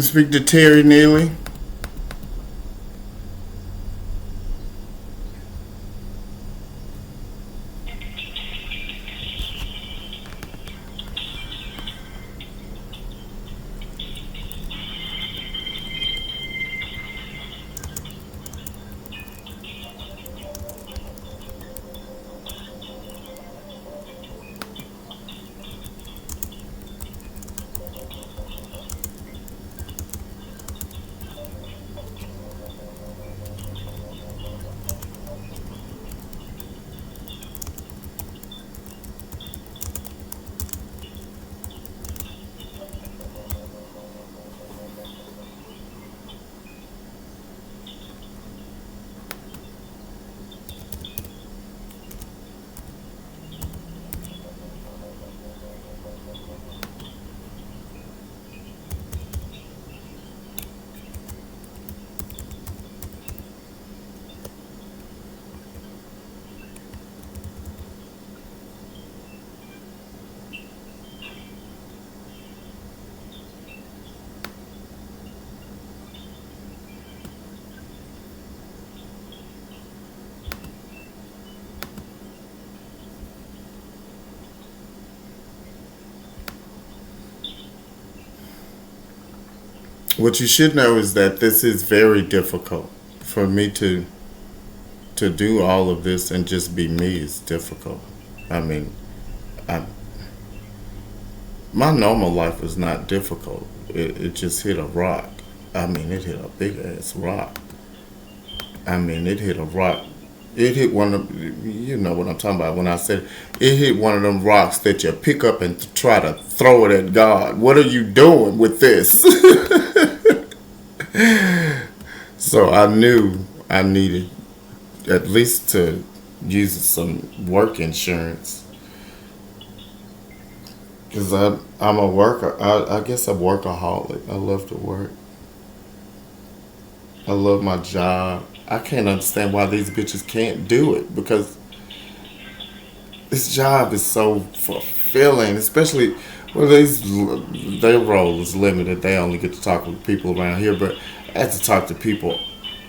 Speak to Terry Neely. What you should know is that this is very difficult. For me to do all of this and just be me is difficult. I mean, I, my normal life was not difficult. It just hit a rock. I mean, it hit a big ass rock. I mean, it hit a rock. It hit one of you know what I'm talking about when I said it hit one of them rocks that you pick up and try to throw it at God. What are you doing with this? So I knew I needed at least to use some work insurance because I'm a worker. I guess a workaholic. I love to work. I love my job. I can't understand why these bitches can't do it because this job is so fulfilling, especially well, their role is limited. They only get to talk with people around here, but I have to talk to people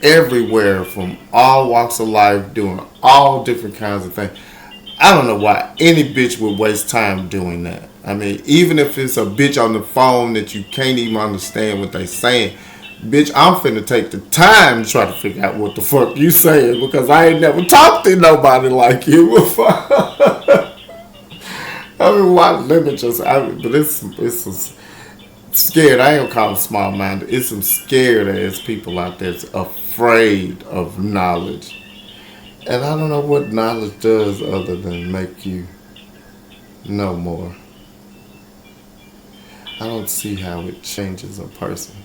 everywhere from all walks of life, doing all different kinds of things. I don't know why any bitch would waste time doing that. I mean, even if it's a bitch on the phone that you can't even understand what they saying, bitch, I'm finna take the time to try to figure out what the fuck you saying because I ain't never talked to nobody like you before. I mean, why limit yourself? But it's some scared. I ain't gonna call them small minded. It's some scared ass people out there that's afraid of knowledge. And I don't know what knowledge does other than make you know more. I don't see how it changes a person.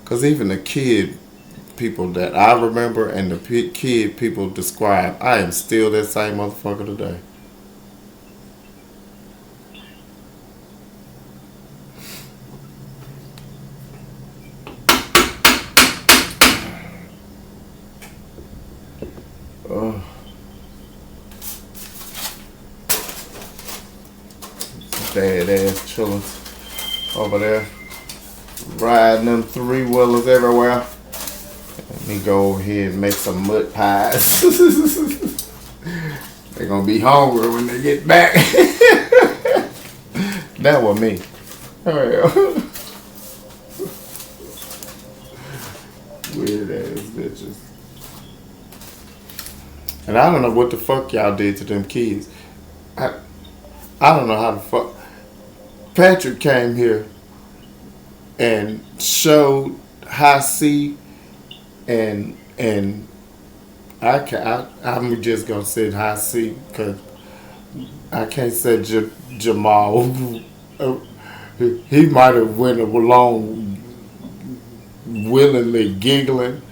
Because even the kid people that I remember and the kid people describe, I am still that same motherfucker today. Oh, bad ass chillin' over there. Riding them three wheelers everywhere. Let me go over here and make some mud pies. They're gonna be hungry when they get back. That was me. Oh, yeah. Weird ass bitches. And I don't know what the fuck y'all did to them kids. I I don't know how the fuck. Patrick came here and showed high C and I'm just gonna say high C because I can't say Jamal. Uh, he might have went along willingly giggling,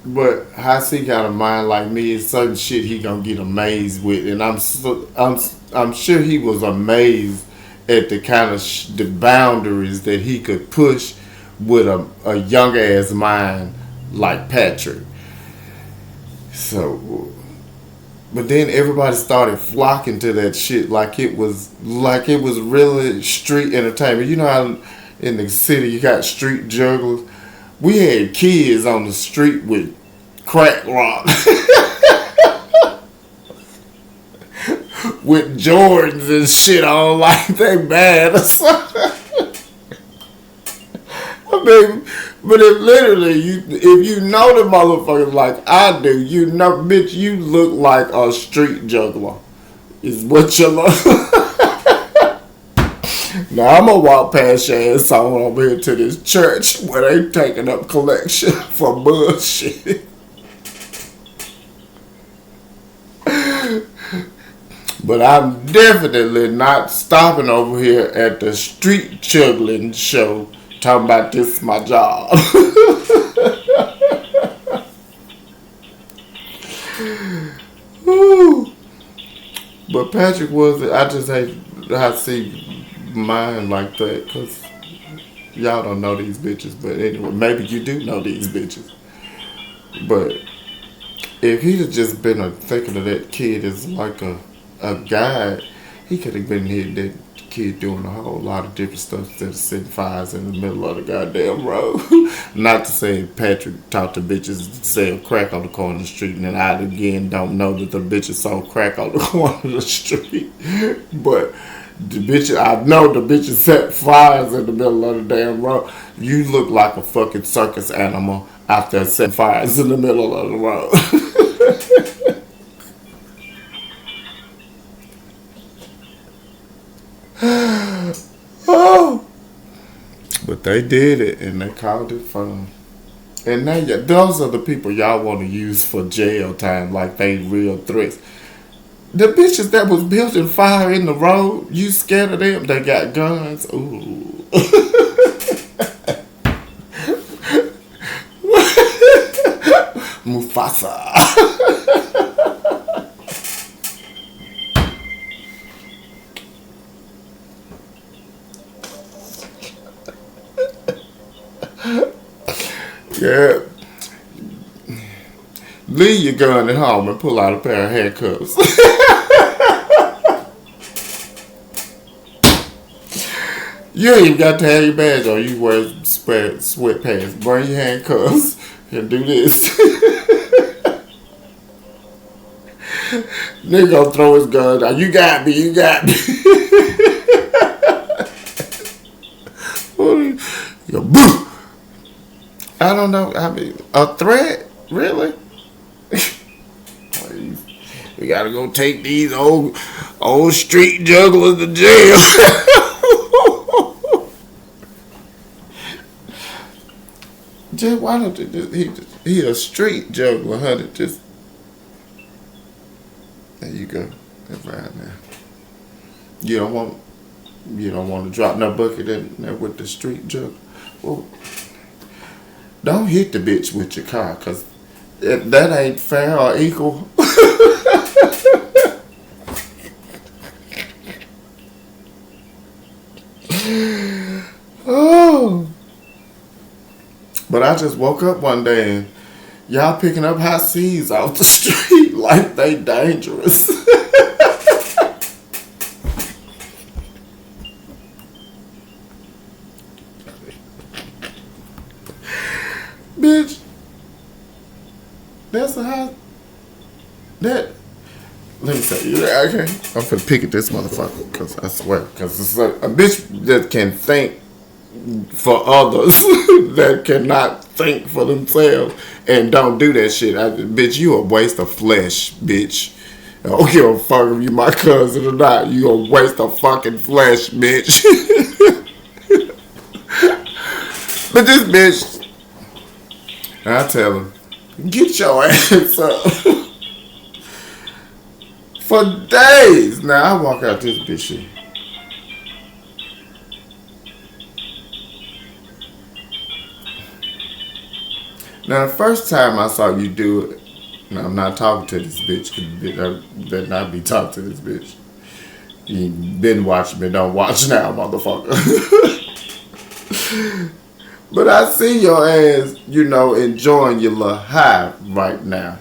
but Hassie got a mind like me. It's certain shit he gonna get amazed with, and I'm sure he was amazed at the kind of the boundaries that he could push with a young ass mind like Patrick. So But then everybody started flocking to that shit like it was really street entertainment. You know how in the city you got street jugglers? We had kids on the street with crack rock with Jordans and shit on like they bad or something. I mean, but if literally if you know the motherfuckers like I do, you know, bitch, you look like a street juggler. Is what you look. Now I'm gonna walk past your ass on over here to this church where they taking up collection for bullshit. But I'm definitely not stopping over here at the street juggling show talking about this is my job. Woo. But Patrick was, I just hate I see mine like that because y'all don't know these bitches. But anyway, maybe you do know these bitches. But if he'd have just been thinking of that kid as like a guy, he could have been here that kid doing a whole lot of different stuff instead of setting fires in the middle of the goddamn road. Not to say Patrick taught the bitches to sell crack on the corner of the street, and then I again don't know that the bitches sold crack on the corner of the street. But the bitches, I know the bitches set fires in the middle of the damn road. You look like a fucking circus animal out there setting fires in the middle of the road. Oh, but they did it and they called it fun. And now those are the people y'all want to use for jail time like they real threats. The bitches that was building fire in the road, you scared of them? They got guns. Ooh. Mufasa. Yeah. Leave your gun at home and pull out a pair of handcuffs. You ain't even got to have your badge on. You wear sweatpants. Bring your handcuffs and do this. Nigga gonna throw his gun out. You got me. You got me. You boo. I don't know. I mean, a threat? Really? We gotta go take these old street jugglers to jail. Just why don't you he a street juggler, honey? Just there you go. That's right now. You don't want to drop no bucket in there with the street juggler. Well, don't hit the bitch with your car, cause that ain't fair or equal. Oh. But I just woke up one day and y'all picking up high seas off the street like they dangerous. Bitch, that's a high. That. Let me say, yeah, okay. I'm finna pick at this motherfucker, cause I swear, cause it's like a bitch that can think for others that cannot think for themselves and don't do that shit. Bitch, you a waste of flesh, bitch. I don't give a fuck if you my cousin or not. You a waste of fucking flesh, bitch. But this bitch, I tell her, get your ass up. For days. Now I walk out this bitch shit. Now the first time I saw you do it, now I'm not talking to this bitch, cause I better not be talking to this bitch. You been watching me, don't watch now, motherfucker. But I see your ass, enjoying your little high right now.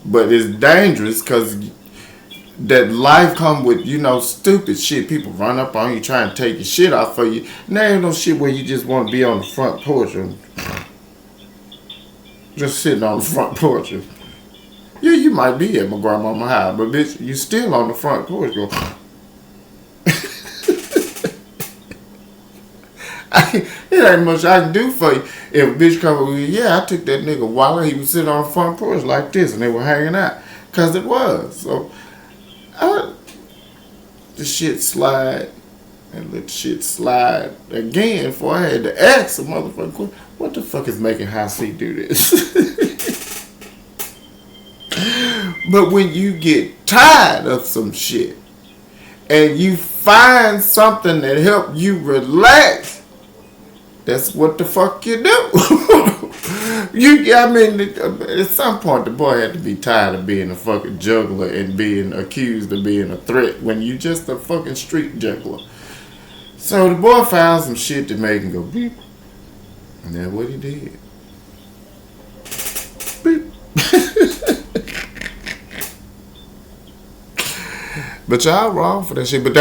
But it's dangerous because that life come with, stupid shit. People run up on you trying to take your shit off for you. And there ain't no shit where you just want to be on the front porch and just sitting on the front porch. Yeah, you might be at my grandmama's house, but bitch, you still on the front porch going. It ain't much I can do for you. If a bitch come with you, yeah, I took that nigga while he was sitting on the front porch like this and they were hanging out. Because it was. So, the shit slide and let the shit slide again before I had to ask a motherfucker, what the fuck is making High C do this? But when you get tired of some shit and you find something that help you relax, that's what the fuck you do. At some point the boy had to be tired of being a fucking juggler and being accused of being a threat when you just a fucking street juggler. So the boy found some shit to make him go beep. And that's what he did. Beep. But y'all wrong for that shit. But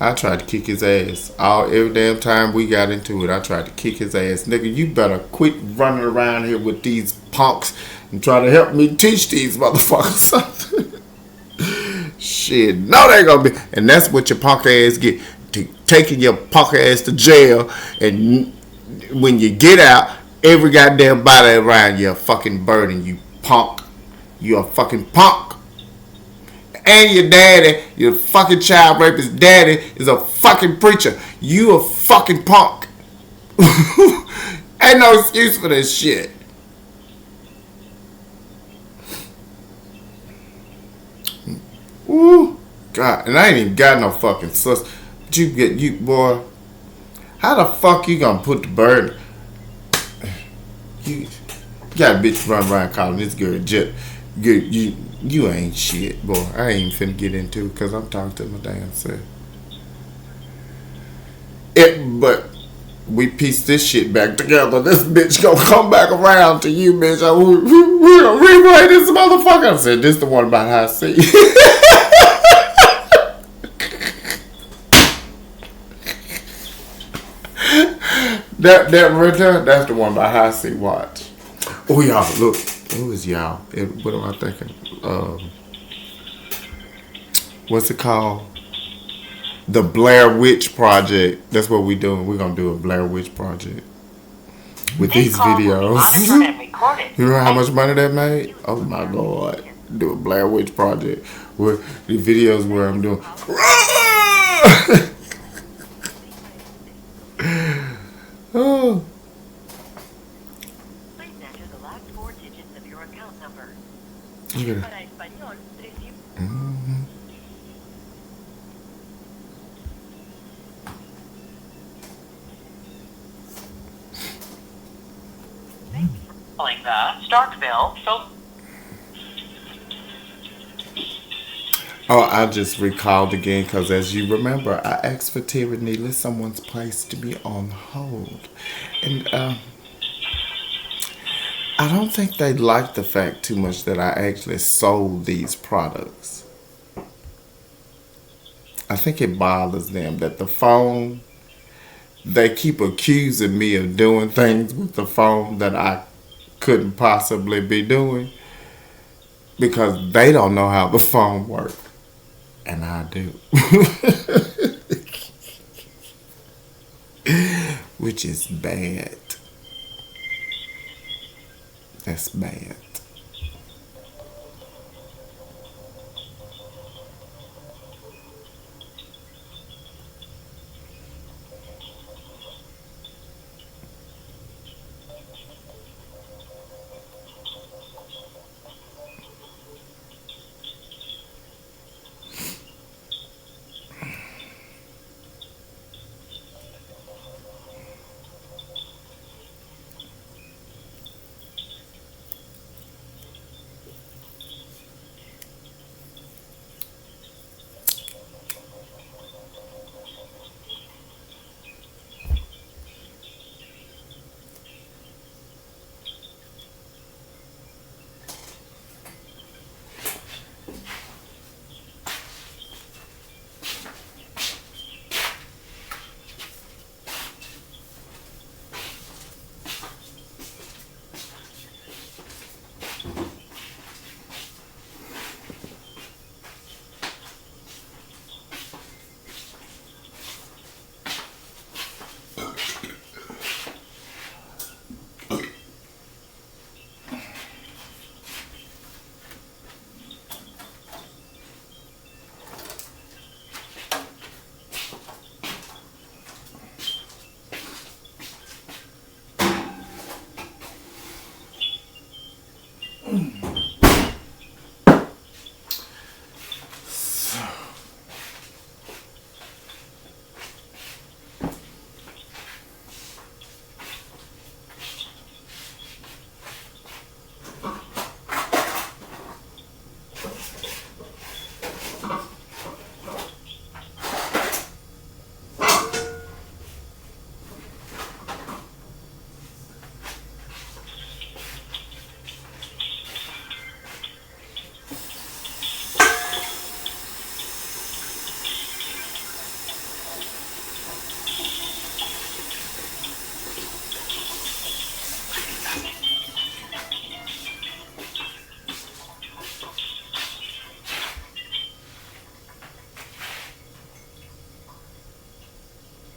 I tried to kick his ass. Every damn time we got into it, I tried to kick his ass. Nigga, you better quit running around here with these punks and try to help me teach these motherfuckers something. Shit, no they gonna be. And that's what your punk ass get. Taking your punk ass to jail. And when you get out, every goddamn body around you a fucking burden, you punk. You a fucking punk. And your daddy, your fucking child rapist daddy, is a fucking preacher. You a fucking punk. Ain't no excuse for this shit. Ooh, God, and I ain't even got no fucking sus. But you boy, how the fuck you gonna put the burden? You got a bitch run around calling this girl jet. You ain't shit, boy. I ain't finna get into it because I'm talking to my damn self. But we piece this shit back together. This bitch gonna come back around to you, bitch. We gonna replay this motherfucker. I said, this the one about High C. that return, that's the one by High C. Watch. Oh, y'all, look. Who is y'all? What am I thinking? What's it called? The Blair Witch Project. That's what we doing. We're gonna do a Blair Witch Project with these videos. You know how much money that made? Oh my god! Do a Blair Witch Project where the videos where I'm doing. Oh. Look at that. Mm-hmm. Calling the Starkville. So. Oh, I just recalled again because as you remember, I asked for Terry Neely someone's place to be on hold. And I don't think they like the fact too much that I actually sold these products. I think it bothers them that the phone, they keep accusing me of doing things with the phone that I couldn't possibly be doing because they don't know how the phone works. And I do. Which is bad. That's bad.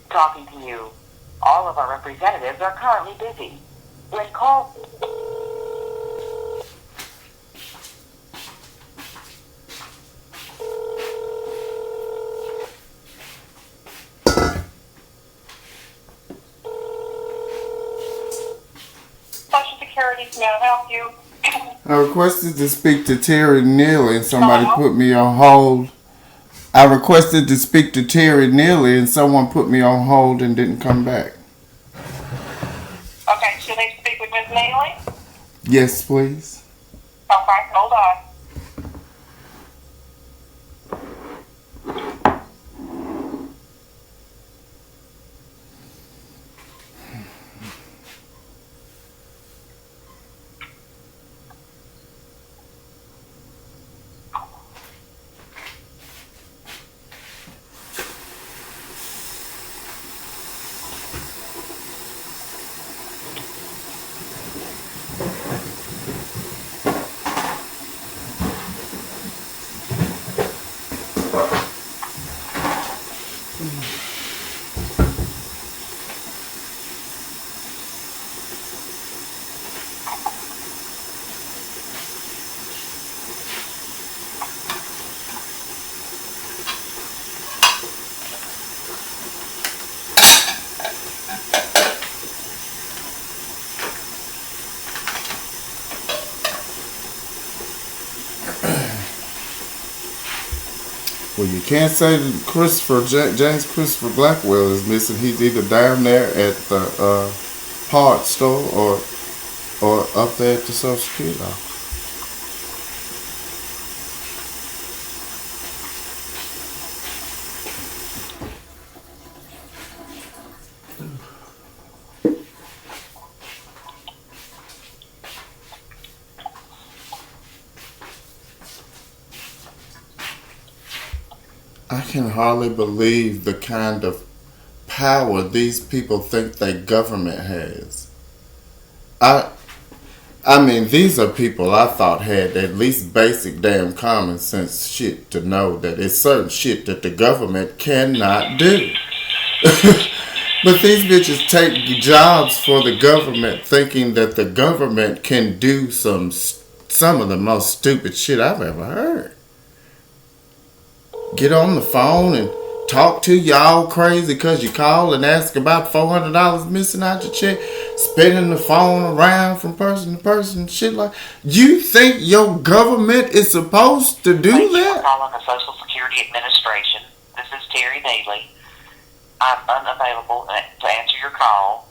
Talking to you. All of our representatives are currently busy. When called... Social Security, may I help you? I requested to speak to Terry Neely and somebody put me on hold. I requested to speak to Terry Neely and someone put me on hold and didn't come back. Okay, should I speak with Ms. Neely? Yes, please. Okay, hold on. Well, you can't say that James Christopher Blackwell is missing. He's either down there at the parts store or up there at the Social Security office. I can hardly believe the kind of power these people think their government has. I mean, these are people I thought had at least basic damn common sense shit to know that it's certain shit that the government cannot do. But these bitches take jobs for the government thinking that the government can do some of the most stupid shit I've ever heard. Get on the phone and talk to y'all crazy because you call and ask about $400 missing out your check, spinning the phone around from person to person, shit like. You think your government is supposed to do Thank that? you for calling the Social Security Administration. This is Terry Neely. I'm unavailable to answer your call.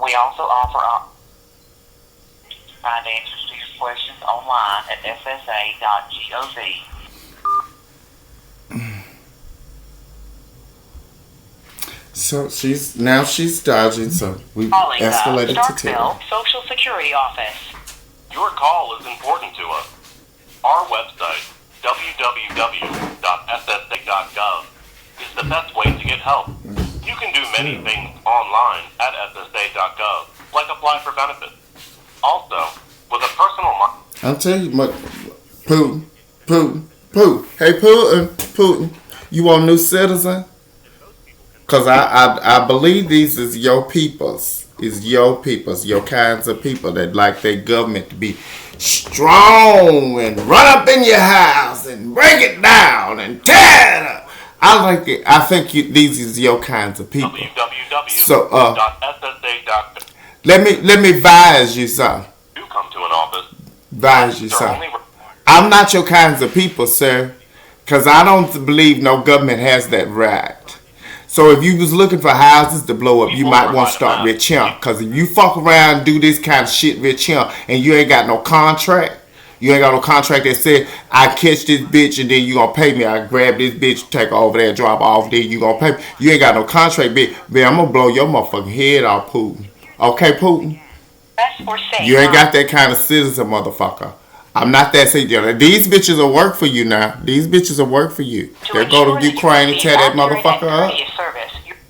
We also offer find answers to your questions online at ssa.gov. So she's dodging, so we Calling escalated to Starkville 10. Social Security Office. Your call is important to us. Our website, www.ssa.gov, is the best way to get help. You can do many things online at ssa.gov, like apply for benefits. Also, with a personal... I'll tell you what, Putin. Hey, Putin, you want a new citizen? Because I believe these is your peoples. Is your peoples, your kinds of people that like their government to be strong and run up in your house and break it down and tear it up. I like it. I think these is your kinds of people. So let me advise you something. You come to an office. Advise you something. I'm not your kinds of people, sir. Because I don't believe no government has that right. So if you was looking for houses to blow up, you might want to start with Chimp. Because if you fuck around and do this kind of shit with Chimp and you ain't got no contract, You ain't got no contract that said I catch this bitch and then you gonna pay me. I grab this bitch, take her over there, drop her off, then you gonna pay me. You ain't got no contract, bitch. Man, I'm gonna blow your motherfucking head off, Putin. Okay, Putin? You ain't got that kind of citizen, motherfucker. I'm not that citizen. These bitches will work for you now. These bitches will work for you. They'll go to Ukraine and tear that motherfucker up.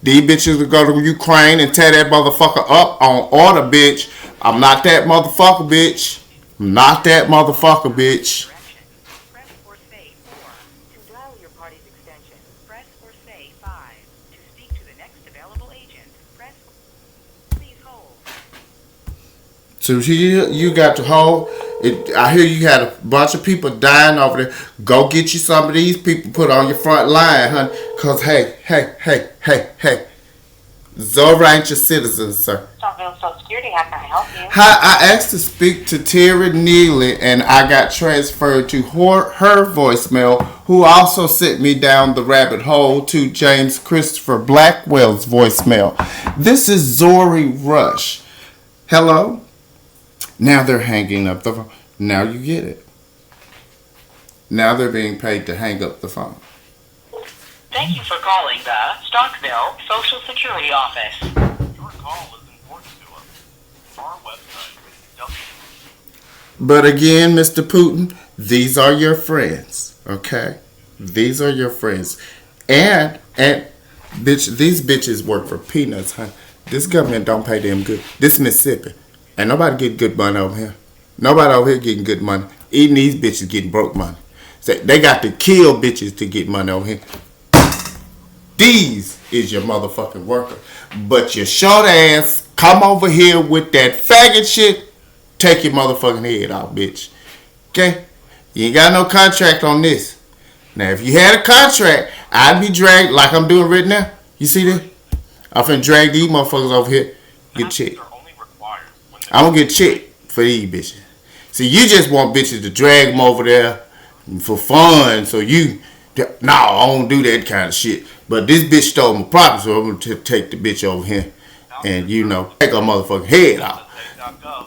These bitches will go to Ukraine and tear that motherfucker up on order, bitch. I'm not that motherfucker, bitch. I'm not that motherfucker, bitch. Press or say 4 to dial your party's extension. Press or say 5 to speak to the next available agent. Press. Please hold. So you got to hold. I hear you had a bunch of people dying over there. Go get you some of these people put on your front line, honey. Cause hey. Zora ain't your citizens, sir. Social Security, how can I help you? Hi, I asked to speak to Terry Neely, and I got transferred to her voicemail, who also sent me down the rabbit hole to James Christopher Blackwell's voicemail. This is Zori Rush. Hello? Now they're hanging up the phone. Now you get it. Now they're being paid to hang up the phone. Thank you for calling the Stockville Social Security Office. Your call is important to us. Our website is But again, Mr. Putin, these are your friends, okay? These are your friends. And bitch, these bitches work for peanuts, huh? This government don't pay them good. This Mississippi. Ain't nobody getting good money over here. Nobody over here getting good money. Even these bitches getting broke money. So they got to kill bitches to get money over here. These is your motherfucking worker. But your short ass come over here with that faggot shit, take your motherfucking head off, bitch. Okay? You ain't got no contract on this. Now, if you had a contract, I'd be dragged like I'm doing right now. You see this? I'm finna drag these motherfuckers over here. Get checked. I'm gonna get checked for these bitches. See, you just want bitches to drag them over there for fun, so you... No, I don't do that kind of shit. But this bitch stole my property, so I'm gonna take the bitch over here and, take her motherfucking head off.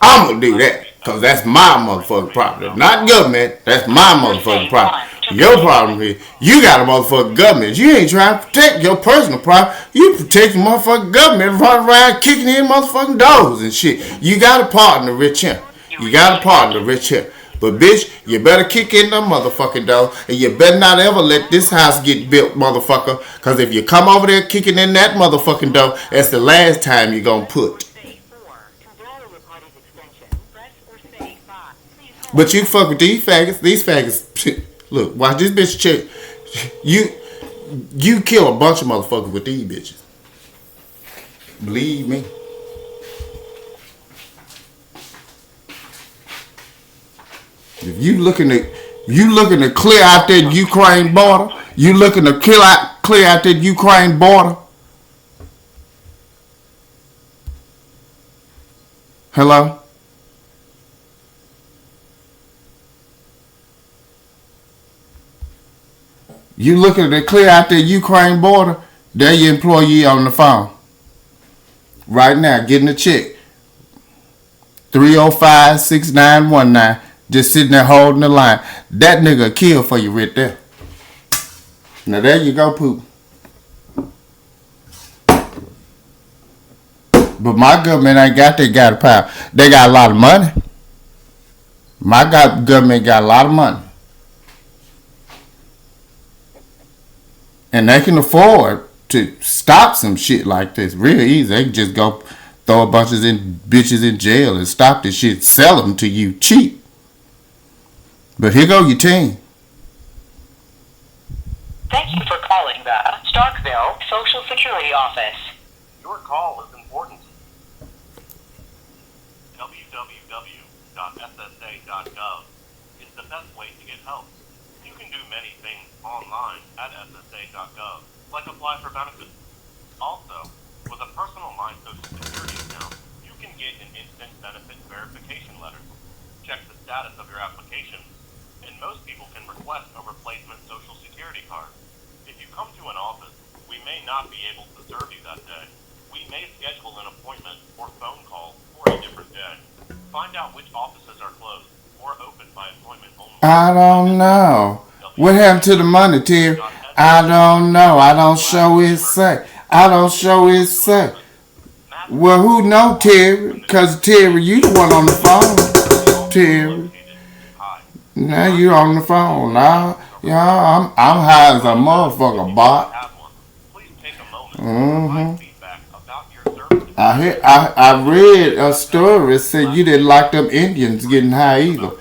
I'm gonna do that, because that's my motherfucking property. Not government, that's my motherfucking property. Your problem is, you got a motherfucking government. You ain't trying to protect your personal property. You protect the motherfucking government, run around kicking in motherfucking doors and shit. You got a partner, rich here. You got a partner, rich here. But bitch, you better kick in them motherfucking door, and you better not ever let this house get built, motherfucker. Cause if you come over there kicking in that motherfucking door, that's the last time you gonna put. But you fuck with these faggots. These faggots, look, watch this bitch check. You kill a bunch of motherfuckers with these bitches. Believe me. If you looking to clear out that Ukraine border, you looking to clear out that Ukraine border. Hello? You looking to clear out that Ukraine border? There your employee on the phone. Right now, getting a check. 305-6919. Just sitting there holding the line. That nigga kill for you right there. Now there you go, poop. But my government ain't got that kind of power. They got a lot of money. My government got a lot of money. And they can afford to stop some shit like this real easy. They can just go throw a bunch of bitches in jail and stop this shit. Sell them to you cheap. But here go your team. Thank you for calling the Starkville Social Security Office. Your call is important. www.ssa.gov is the best way to get help. You can do many things online at ssa.gov, like apply for benefits. Also, with a personal My Social Security account, you can get an instant benefit verification letter. Check the status of your application, and most people can request a replacement Social Security card. If you come to an office, we may not be able to serve you that day. We may schedule an appointment or phone call for a different day. Find out which offices are closed or open by appointment I don't know. What happened to the money, Terry? I don't know. I don't show it say. I don't show it say. Well, who know, Terry? Because Terry, you the one on the phone. Terry. Now you on the phone. Now, yeah, I'm high as a motherfucker, bot. Mm-hmm. I read a story that said you didn't like them Indians getting high either.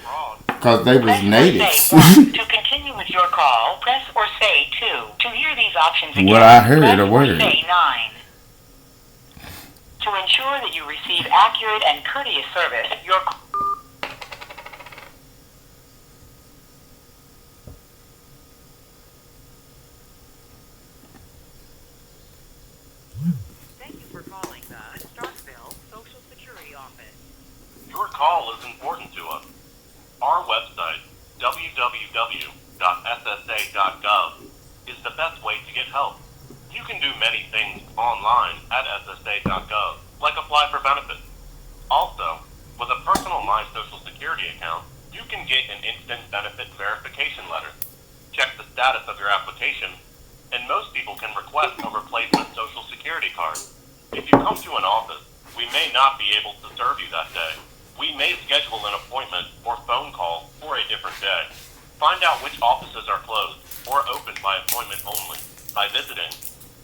Because they was Press or natives. say 1 to continue with your call. Press or say 2 to hear these options again. What I heard, press a or word. say 9. To ensure that you receive accurate and courteous service, your Thank you for calling the Starkville Social Security Office. Your call is important to us. Our website, www.ssa.gov, is the best way to get help. You can do many things online at ssa.gov, like apply for benefits. Also, with a personal My Social Security account, you can get an instant benefit verification letter. Check the status of your application, and most people can request a replacement Social Security card. If you come to an office, we may not be able to serve you that day. We may schedule an appointment or phone call for a different day. Find out which offices are closed or open by appointment only by visiting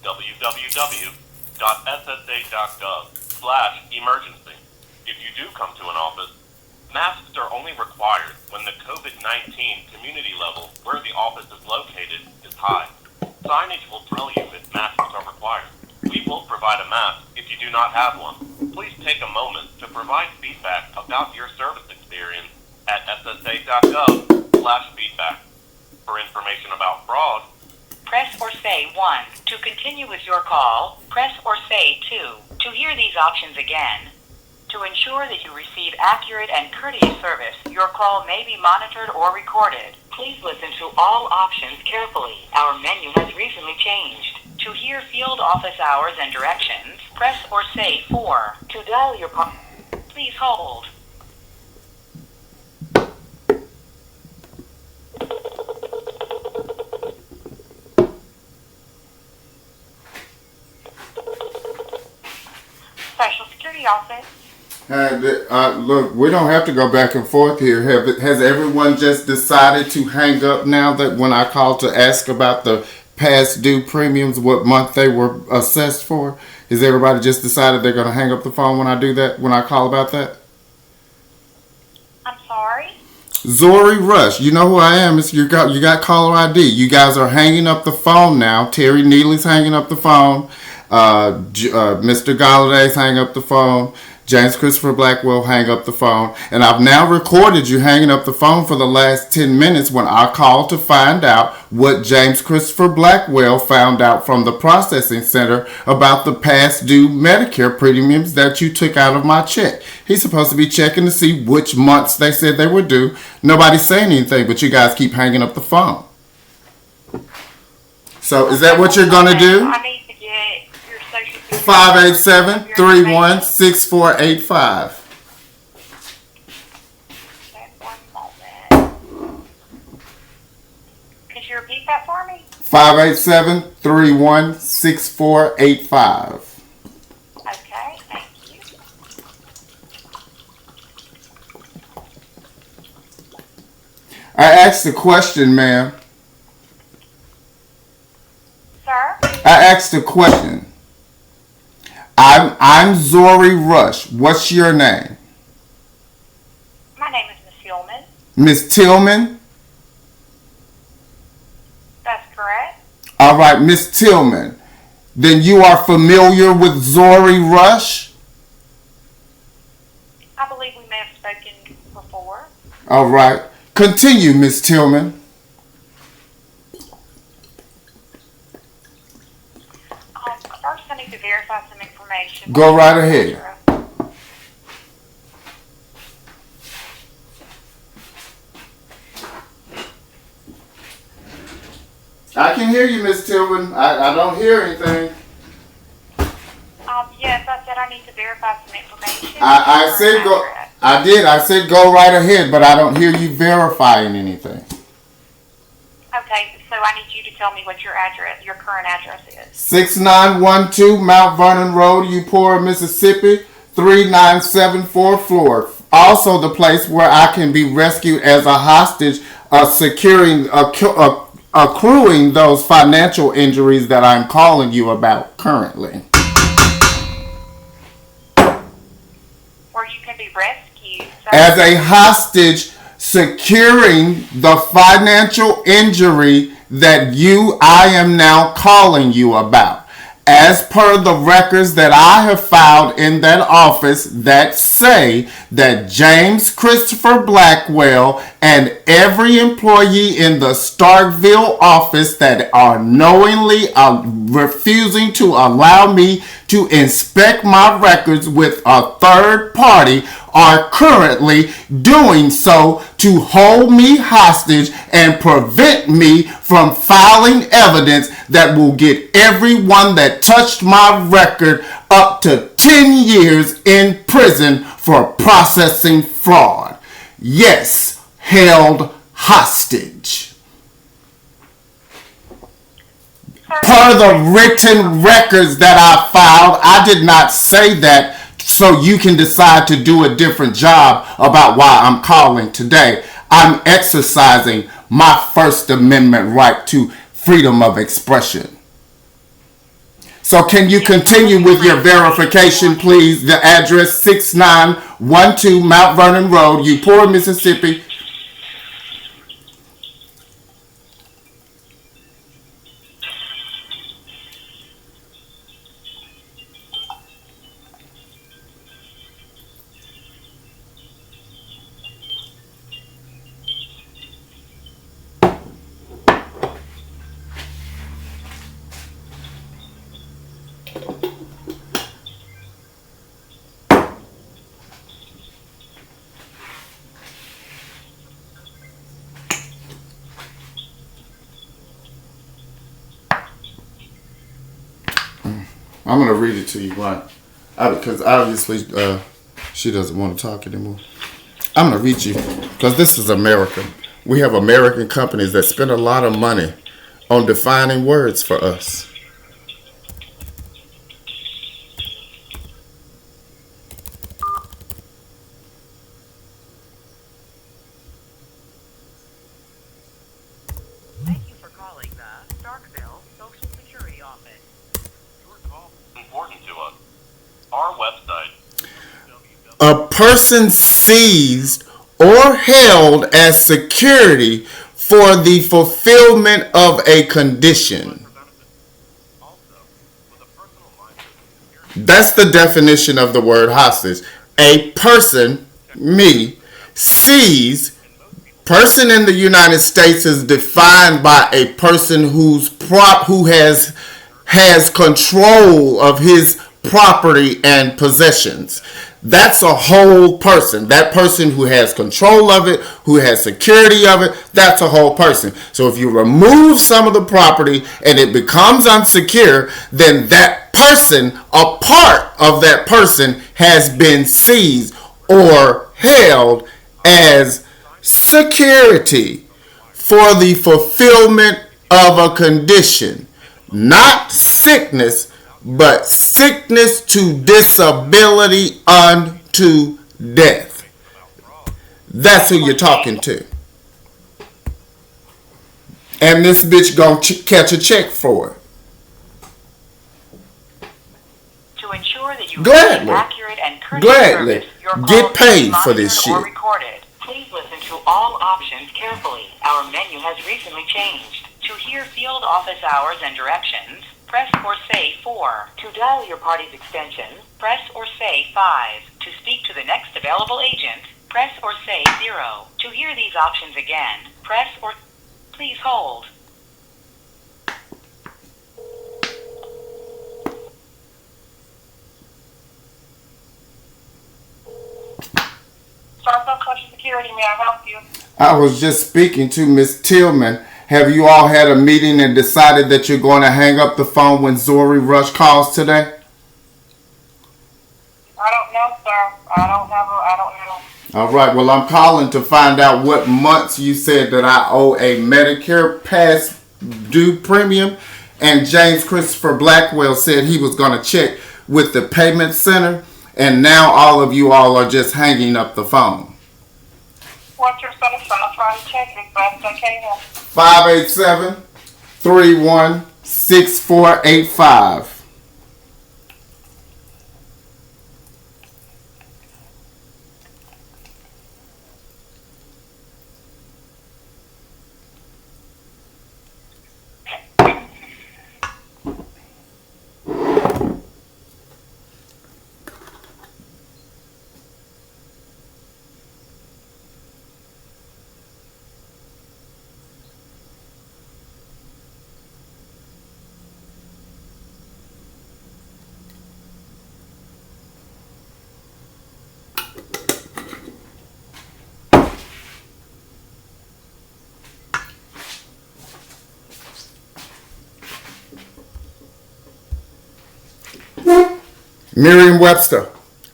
www.ssa.gov/emergency. If you do come to an office, masks are only required when the COVID-19 community level where the office is located is high. Signage will tell you if masks are required. We will provide a mask if you do not have one. Please take a moment to provide feedback about your service experience at ssa.gov/feedback. For information about fraud, Press or say 1 to continue with your call. Press or say 2 to hear these options again. To ensure that you receive accurate and courteous service, your call may be monitored or recorded. Please listen to all options carefully. Our menu has recently changed. To hear field office hours and directions, press or say 4. To dial your please hold. Social Security Office. Look, we don't have to go back and forth here. Has everyone just decided to hang up now that when I called to ask about the past due premiums, what month they were assessed for? Has everybody just decided they're going to hang up the phone when I do that, when I call about that? I'm sorry? Zori Rush, you know who I am. You got caller ID. You guys are hanging up the phone now. Terry Neely's hanging up the phone. Mr. Galladay's hang up the phone. James Christopher Blackwell hang up the phone. And I've now recorded you hanging up the phone for the last 10 minutes when I called to find out what James Christopher Blackwell found out from the processing center about the past due Medicare premiums that you took out of my check. He's supposed to be checking to see which months they said they were due. Nobody's saying anything, but you guys keep hanging up the phone. So is that what you're going to do? I need to get your social security. 587-316-4885. One moment. Could you repeat that for me? 587-316-4885. Okay, thank you. I asked a question, ma'am. Sir? I asked a question. I'm Zori Rush. What's your name? My name is Miss Tillman. Miss Tillman? That's correct. All right, Miss Tillman. Then you are familiar with Zori Rush? I believe we may have spoken before. All right. Continue, Miss Tillman. First, I need to verify some information. Go right ahead. I can hear you, Miss Tillman. I don't hear anything. Yes, I said I need to verify some information. I I did. I said go right ahead, but I don't hear you verifying anything. Okay, so I need you to tell me what your address, your current address is. 6912 Mount Vernon Road, Eupora, Mississippi, 3974 Florida. Also the place where I can be rescued as a hostage, accruing those financial injuries that I'm calling you about currently. Where you can be rescued. So As a hostage, securing the financial injury that I am now calling you about. As per the records that I have filed in that office that say that James Christopher Blackwell and every employee in the Starkville office that are knowingly refusing to allow me to inspect my records with a third party are currently doing so to hold me hostage and prevent me from filing evidence that will get everyone that touched my record up to 10 years in prison for processing fraud. Yes, held hostage. Per the written records that I filed, I did not say that so you can decide to do a different job about why I'm calling today. I'm exercising my First Amendment right to freedom of expression. So can you continue with your verification, please? The address 6912 Mount Vernon Road, Eupora, Mississippi. I'm going to read it to you, right? Because obviously she doesn't want to talk anymore. I'm going to read you because this is America. We have American companies that spend a lot of money on defining words for us. Thank you for calling the Starkville Social Security Office. Your call is important to us. Our website, A person seized or held as security for the fulfillment of a condition. also, with a personal mindset, That's the definition of the word hostage. A person, me, seized. Person in the United States is defined by a person who has control of his property and possessions. That's a whole person. That person who has control of it, who has security of it, that's a whole person. So if you remove some of the property and it becomes unsecure, then that person, a part of that person, has been seized or held as security for the fulfillment of a condition. Not sickness, but sickness to disability unto death. That's who you're talking to. And this bitch gonna catch a check for it. To ensure that you Gladly. receive accurate and courteous Gladly. service, your call Get is paid for monitored this or shit. recorded. Please listen to all options carefully. Our menu has recently changed. To hear field office hours and directions, press or say 4. To dial your party's extension, press or say 5. To speak to the next available agent, press or say 0. To hear these options again, press or... Please hold. Starkville Social Security, may I help you? I was just speaking to Miss Tillman. Have you all had a meeting and decided that you're going to hang up the phone when Zori Rush calls today? I don't know, sir. I don't know. All right. Well, I'm calling to find out what months you said that I owe a Medicare past due premium. And James Christopher Blackwell said he was going to check with the payment center. And now all of you all are just hanging up the phone. What's your cell phone? I'll try to check it as best I can. 587-316485. Merriam-Webster,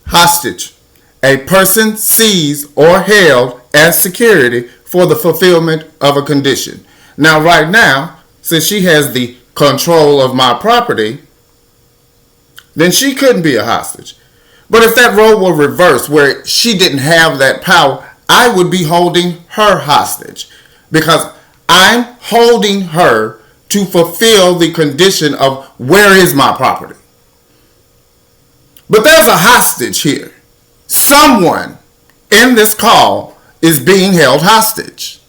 hostage, a person seized or held as security for the fulfillment of a condition. Now, right now, since she has the control of my property, then she couldn't be a hostage. But if that role were reversed, where she didn't have that power, I would be holding her hostage because I'm holding her to fulfill the condition of where is my property. But there's a hostage here. Someone in this call is being held hostage.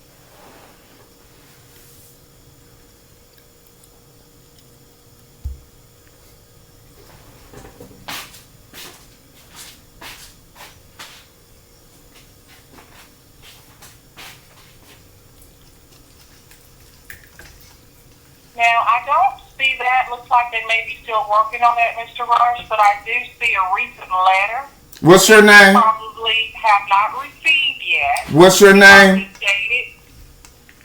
Now, I don't see that. Looks like they may be still working on that, Mr. Rush, but I do see a recent letter. What's your name? Probably have not received yet. What's your name?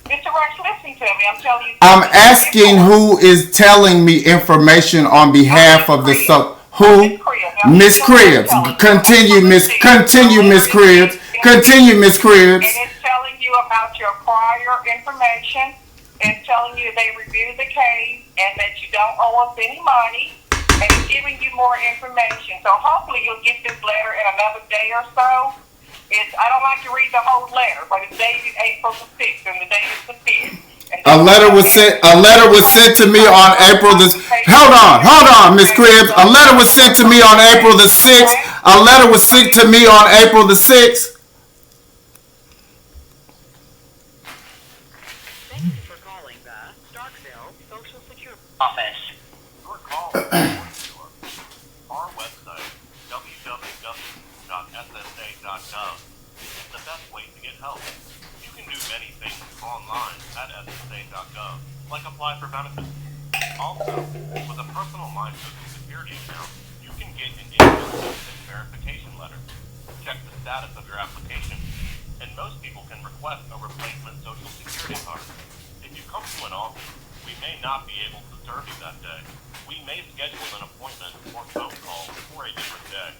Mr. Rush, listen to me. I'm telling you. I'm asking who is telling me information on behalf of the who? Miss Cribbs. Continue, Miss Cribbs. Continue, Miss Cribbs. And it's telling you about your prior information. It's telling you they reviewed the case and that you don't owe us any money, and it's giving you more information. So hopefully you'll get this letter in another day or so. I don't like to read the whole letter, but it's dated April the 6th, and the date is the 5th. A letter was sent to me on April the. Hold on, Miss Cribbs. A letter was sent to me on April the 6th. A letter was sent to me on April the 6th. Thank you for calling the Starkville Social Security Office. Your call is important to us. Our website, www.ssa.gov, is the best way to get help. You can do many things online at ssa.gov, like apply for benefits. Also, with a personal My Social Security account, you can get an in-person verification letter, check the status of your application, and most people can request a replacement Social Security card. If you come to an office, we may not be able to serve you that day. We may schedule an appointment or phone call for a different day.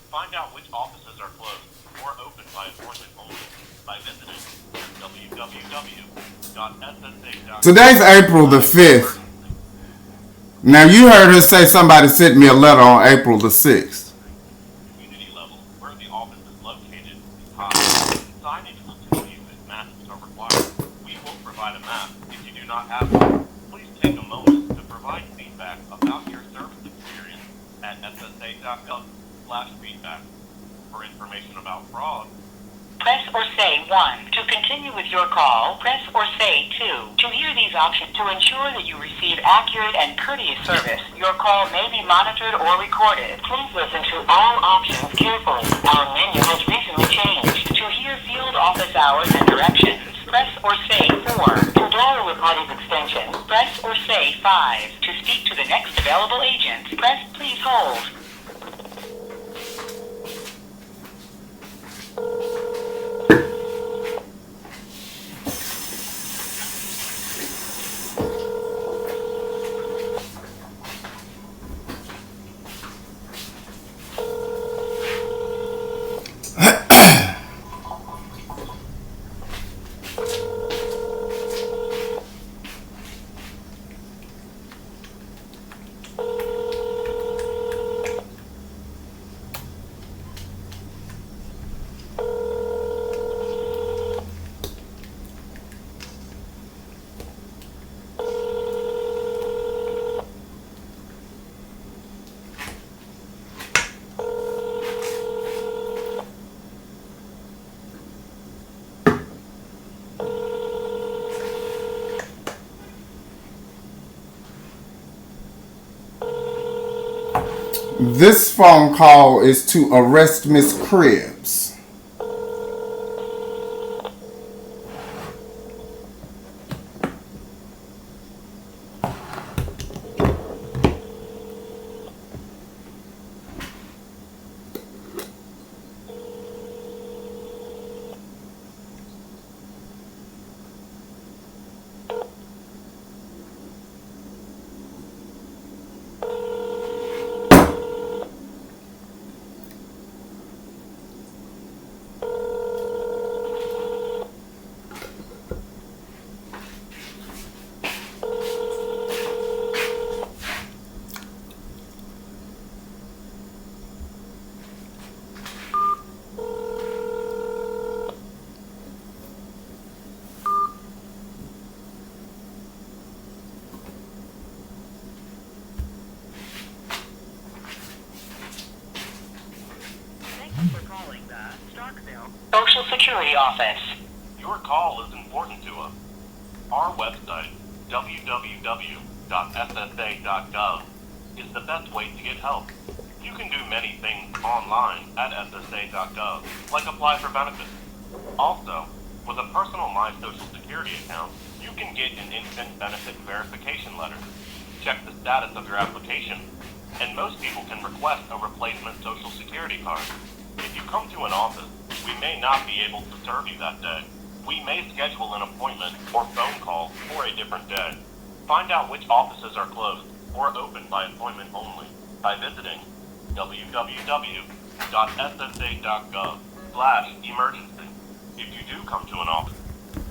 Find out which offices are closed or open by appointment only by visiting www.ssa.gov. Today's April the 5th. Now you heard her say somebody sent me a letter on April the 6th. Community level, where the office is located, is high. Signage will tell you if maps are required. We will provide a map if you do not have one. Please take a moment to provide feedback about your service experience at ssa.gov/feedback. For information about fraud, Press or say 1. To continue with your call, press or say 2. To hear these options, to ensure that you receive accurate and courteous service, your call may be monitored or recorded. Please listen to all options carefully. Our menu has recently changed. To hear field office hours and directions, press or say 4. To dial a party's extension, press or say 5. To speak to the next available agent, press please hold. This phone call is to arrest Miss Cribbs. Thank you for calling the Starkville Social Security Office. Your call is important to us. Our website, www.ssa.gov, is the best way to get help. You can do many things online at ssa.gov, like apply for benefits. Also, with a personal My Social Security account, you can get an instant benefit verification letter. Check the status of your application, and most people can request a replacement Social Security card. If you come to an office, we may not be able to serve you that day. We may schedule an appointment or phone call for a different day. Find out which offices are closed or open by appointment only by visiting www.ssa.gov/emergency. If you do come to an office,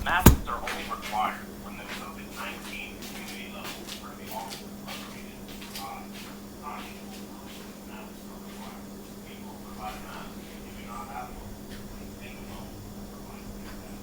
masks are only required when the COVID-19 community level where the office is located. Masks are required. People provide masks. If you do not have one, please take a moment to provide your mask.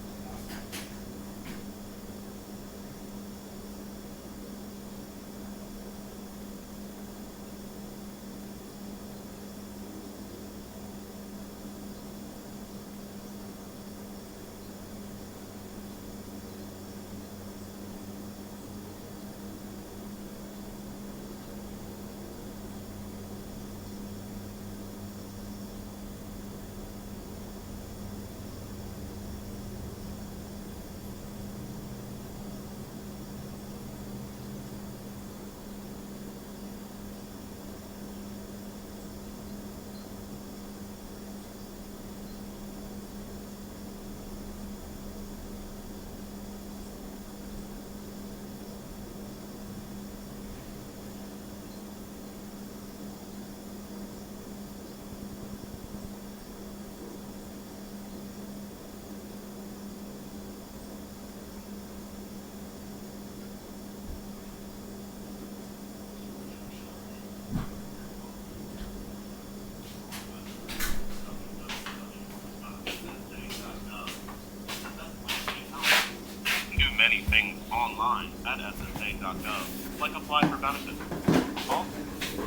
Many things online at ssa.gov, like apply for benefits. Also,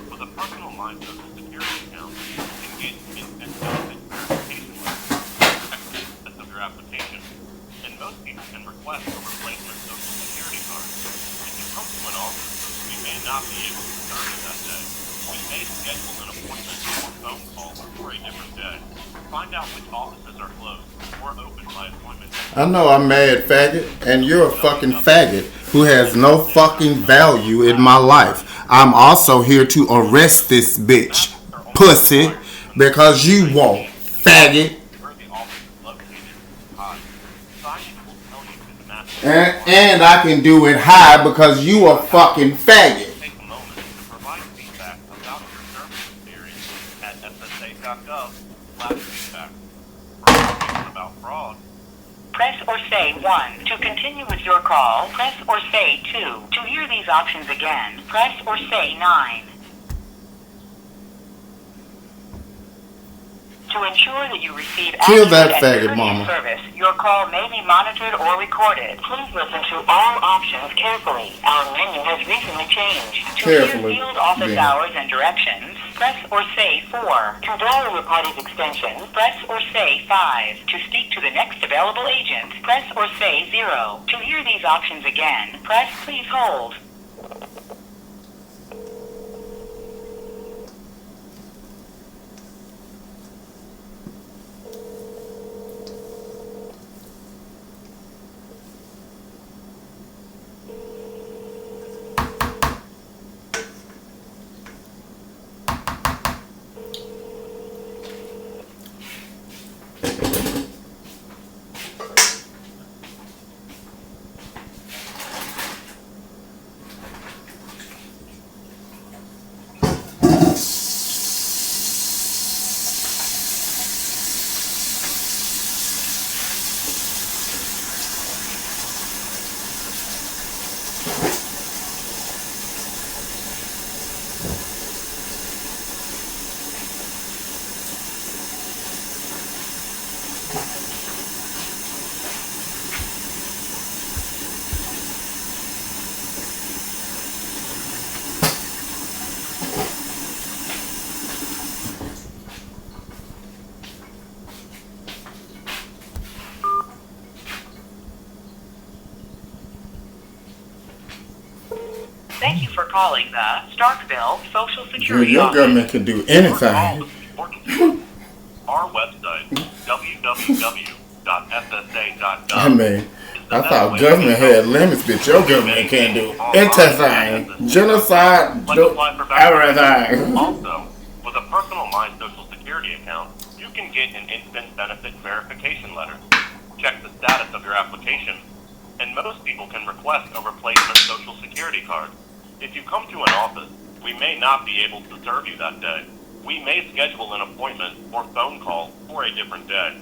with a personal My Social Security account, you can get instant benefit verification letter. Check the status of your application, and most people can request a replacement Social Security card. If you come to an office, we may not be able to serve you that day. We may schedule an appointment or phone call for a different day. Find out which offices are closed or open by appointment. I know I'm mad, faggot, and you're a fucking faggot who has no fucking value in my life. I'm also here to arrest this bitch, pussy, because you won't, faggot. Where the office is located is high. Signage will tell you to the master. And I can do it high because you a fucking faggot. Take a moment to provide feedback about your service experience at ssa.gov/feedback. For information about fraud, Press or say 1 to continue with your call. Press or say 2 to hear these options again. Press or say 9. To ensure that you receive Kill accurate that and faggot, courteous mama. service, your call may be monitored or recorded. Please listen to all options carefully. Our menu has recently changed. To Carefully, hear field office yeah. hours and directions, press or say 4. To dial your party's extension, press or say 5. To speak to the next available agent, press or say 0. To hear these options again, press please hold. Thank you for calling the Starkville Social Girl, Security your Office. government can do Your call anything. is important to us. Our website, www.ssa.gov, I mean, is the I best thought way government to get had help. limits, but your government can't do anything. Genocide, Like do apply for benefits. everything. Also, with a personal My Social Security account, you can get an instant benefit verification letter. Check the status of your application, and most people can request a replacement Social Security card. If you come to an office, we may not be able to serve you that day. We may schedule an appointment or phone call for a different day.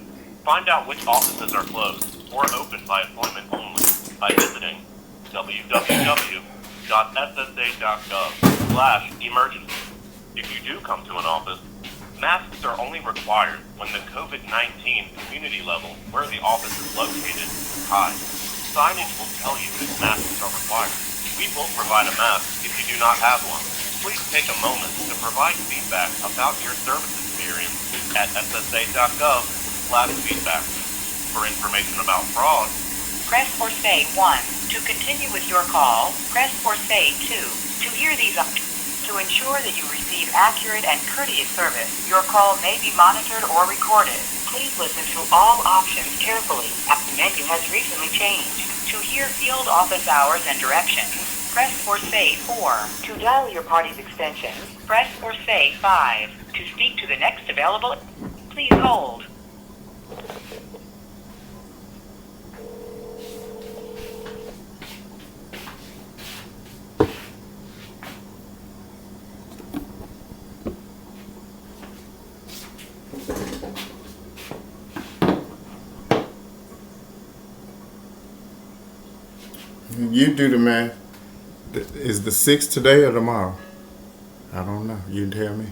Find out which offices are closed or open by appointment only by visiting www.ssa.gov/emergency. If you do come to an office, masks are only required when the COVID-19 community level where the office is located is high. Signage will tell you if masks are required. We will provide a mask if you do not have one. Please take a moment to provide feedback about your service experience at ssa.gov/feedback. For information about fraud, Press or say 1. To continue with your call, press or say 2. To hear these to ensure that you receive accurate and courteous service, your call may be monitored or recorded. Please listen to all options carefully. The menu has recently changed. To hear field office hours and directions, press or say 4. To dial your party's extension, press or say 5. To speak to the next available, please hold. You do the math. Is the 6th today or tomorrow? I don't know. You tell me.